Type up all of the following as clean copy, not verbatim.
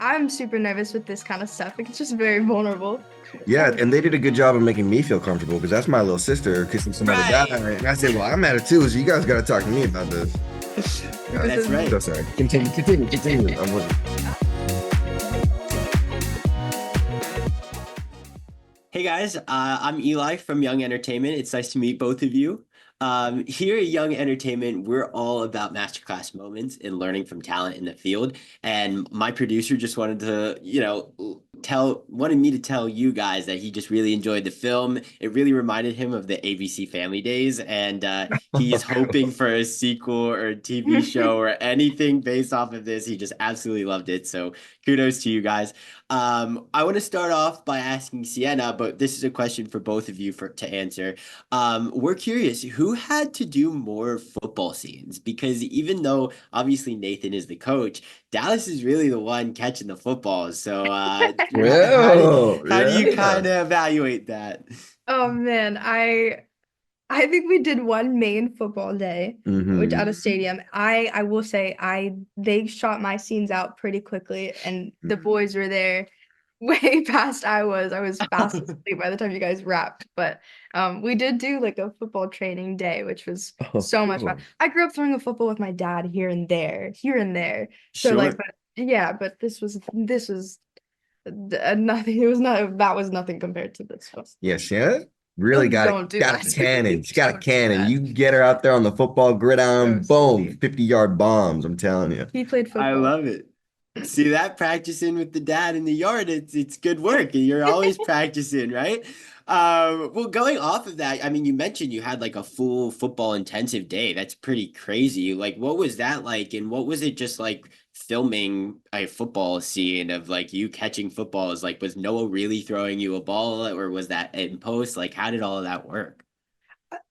I'm super nervous with this kind of stuff. Like, it's just very vulnerable. Yeah, and they did a good job of making me feel comfortable because that's my little sister kissing some other guy. Right. And I said, well, I'm at it too, so you guys got to talk to me about this. That's right. So sorry. Continue. I'm with you. Hey guys, I'm Eli from Young Entertainment. It's nice to meet both of you. Here at Young Entertainment, we're all about masterclass moments and learning from talent in the field. And my producer just wanted to, wanted me to tell you guys that he just really enjoyed the film. It really reminded him of the ABC Family Days, and he's hoping for a sequel or a TV show or anything based off of this. He just absolutely loved it. So kudos to you guys. I want to start off by asking Sienna, but this is a question for both of you to answer. We're curious, who had to do more football scenes? Because even though obviously Nathan is the coach, Dallas is really the one catching the footballs. So how do you Yeah. kind of evaluate that? Oh man, I think we did one main football day, which at a stadium. I will say they shot my scenes out pretty quickly, and the boys were there way past I was. I was fast asleep by the time you guys wrapped. But we did do like a football training day, which was Oh, so much fun. cool. I grew up throwing a football with my dad here and there, here and there. So Sure. like, but yeah, but this was nothing. It was not that was nothing compared to this. Yes, yeah. Really Don't do got a that. cannon. She's got a Don't do cannon. that. You get her out there on the football gridiron, So boom, silly. 50-yard bombs. I'm telling you. He played I football. love it. See that practicing with the dad in the yard, it's good work. And you're always practicing, right? Well, going off of that, I mean, you mentioned you had like a full football intensive day. That's pretty crazy. Like, what was that like? And what was it just like filming a football scene of like you catching footballs? Like, was Noah really throwing you a ball, or was that in post? Like, how did all of that work?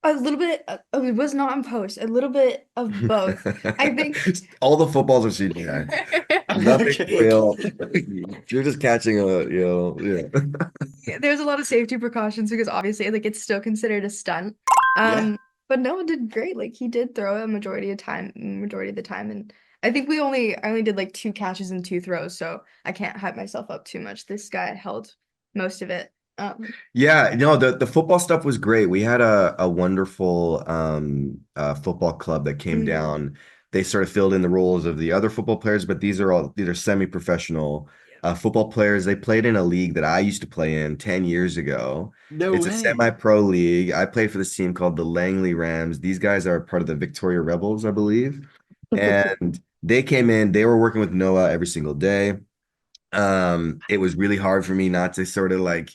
A little bit. It was not in post. A little bit of both. I think. All the footballs are CGI. Nothing Okay. real. You're just catching yeah. Yeah, there's a lot of safety precautions because obviously like it's still considered a stunt. Yeah. But Noah did great. Like he did throw a majority of the time, and I think I only did like two catches and two throws, so I can't hype myself up too much. This guy held most of it. Yeah, no, the football stuff was great. We had a wonderful football club that came mm, down. They sort of filled in the roles of the other football players, but these are semi-professional football players. They played in a league that I used to play in 10 years ago. No It's a way. semi-pro league. I played for this team called the Langley Rams. These guys are part of the Victoria Rebels, I believe. And they came in, they were working with Noah every single day. It was really hard for me not to sort of like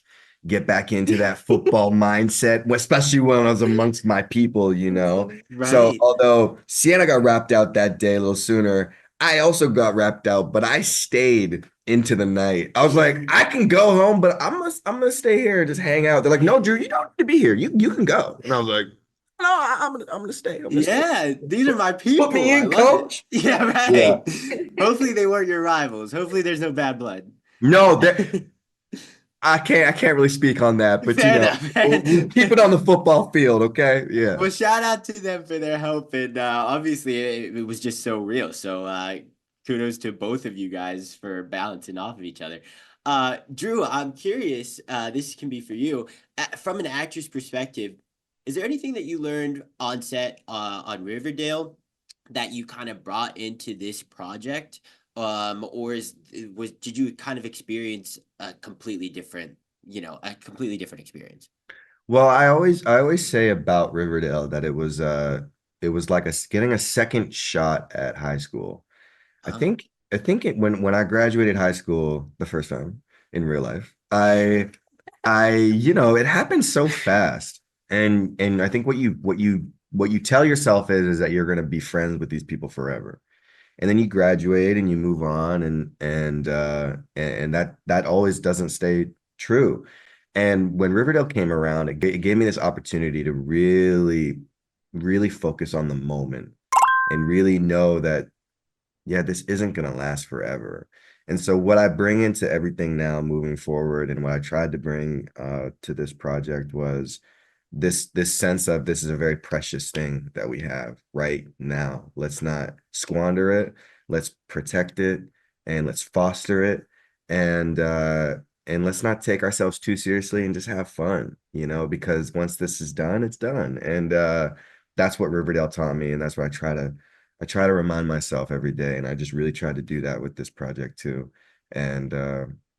get back into that football mindset, especially when I was amongst my people. So Right. although Sienna got wrapped out that day a little sooner, I also got wrapped out, but I stayed into the night. I was like, I can go home, but I'm gonna stay here and just hang out. They're like, no, Drew, you don't need to be here. You can go. And I was like, no, I'm gonna stay. I'm gonna stay. Yeah, these are my Put me people. I in, love it. coach. Yeah, Yeah. right. Hopefully they weren't your rivals. Hopefully there's no bad blood. No, I can't really speak on that, but Fair enough. Fair we'll keep it on the enough. football field, okay? Yeah. Well, shout out to them for their help, and obviously it was just so real. So kudos to both of you guys for balancing off of each other. Drew, I'm curious. This can be for you. From an actor's perspective, is there anything that you learned on set on Riverdale that you kind of brought into this project? Or did you kind of experience a completely different experience? Well, I always say about Riverdale that it was like getting a second shot at high school. I Oh, think I think when I graduated high school the first time in real life, it happened so fast. And I think what you tell yourself is that you're gonna be friends with these people forever. And then you graduate and you move on and that always doesn't stay true. And when Riverdale came around, it gave me this opportunity to really focus on the moment and really know that, yeah, this isn't going to last forever. And so what I bring into everything now moving forward and what I tried to bring to this project was this sense of this is a very precious thing that we have right now. Let's not squander it. Let's protect it and let's foster it. and let's not take ourselves too seriously and just have fun, because once this is done, it's done. And that's what Riverdale taught me, and that's what I try to remind myself every day. And I just really try to do that with this project too. And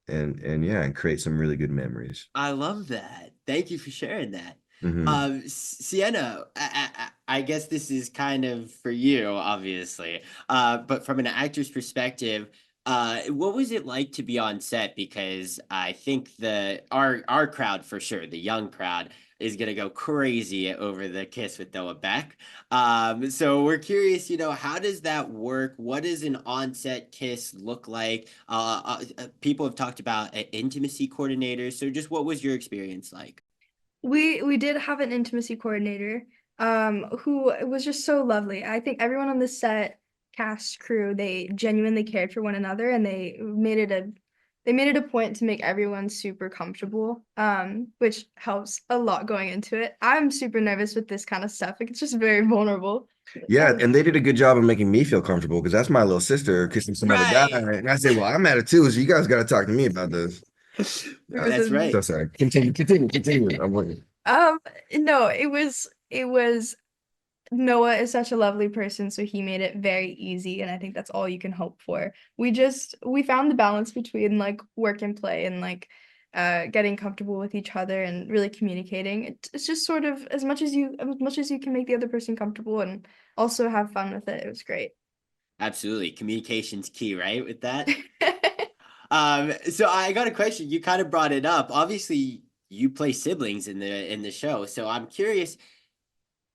and yeah, and create some really good memories. I love that. Thank you for sharing that. Hmm. Sienna, I guess this is kind of for you, obviously. But from an actor's perspective, what was it like to be on set? Because I think our crowd for sure, the young crowd, is gonna go crazy over the kiss with Noah Beck. So we're curious, how does that work? What does an on-set kiss look like? People have talked about intimacy coordinators. So just what was your experience like? We did have an intimacy coordinator, who was just so lovely. I think everyone on the set, cast, crew, they genuinely cared for one another, and they made it a point to make everyone super comfortable, which helps a lot going into it. I'm super nervous with this kind of stuff. Like, it's just very vulnerable. Yeah, Um, and they did a good job of making me feel comfortable because that's my little sister kissing some other guy, Right. and I said, "Well, I'm at it too, so you guys got to talk to me about this." it was That's a So right. sorry. Continue. I'm waiting. um no, it was Noah is such a lovely person, so he made it very easy, and I think that's all you can hope for. We found the balance between like work and play, and like getting comfortable with each other and really communicating. It's just sort of as much as you can make the other person comfortable and also have fun with it. It was great. Absolutely. Communication's key, right? With that. So I got a question. You kind of brought it up. Obviously, you play siblings in the show. So I'm curious,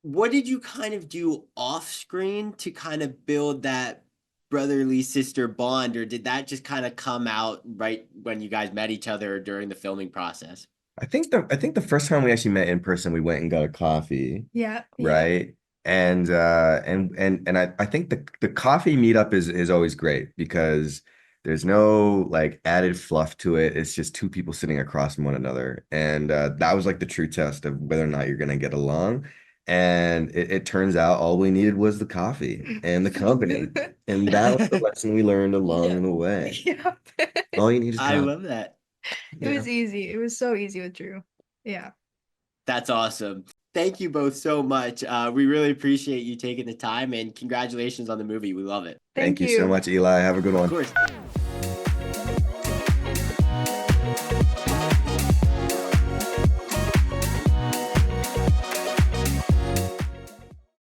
what did you kind of do off screen to kind of build that brotherly sister bond, or did that just kind of come out right when you guys met each other during the filming process? I think the first time we actually met in person, we went and got a coffee, Yeah, yeah. right? And I think the coffee meetup is always great because there's no like added fluff to it. It's just two people sitting across from one another. And that was like the true test of whether or not you're gonna get along. And it turns out all we needed was the coffee and the company. And that was the lesson we learned along Yeah. the way. Yeah. All you need is I coffee. love that. It Yeah. was easy. It was so easy with Drew. Yeah. That's awesome. Thank you both so much. We really appreciate you taking the time and congratulations on the movie. We love it. Thank Thank you so you. much, Eli. Have a good Of one. course.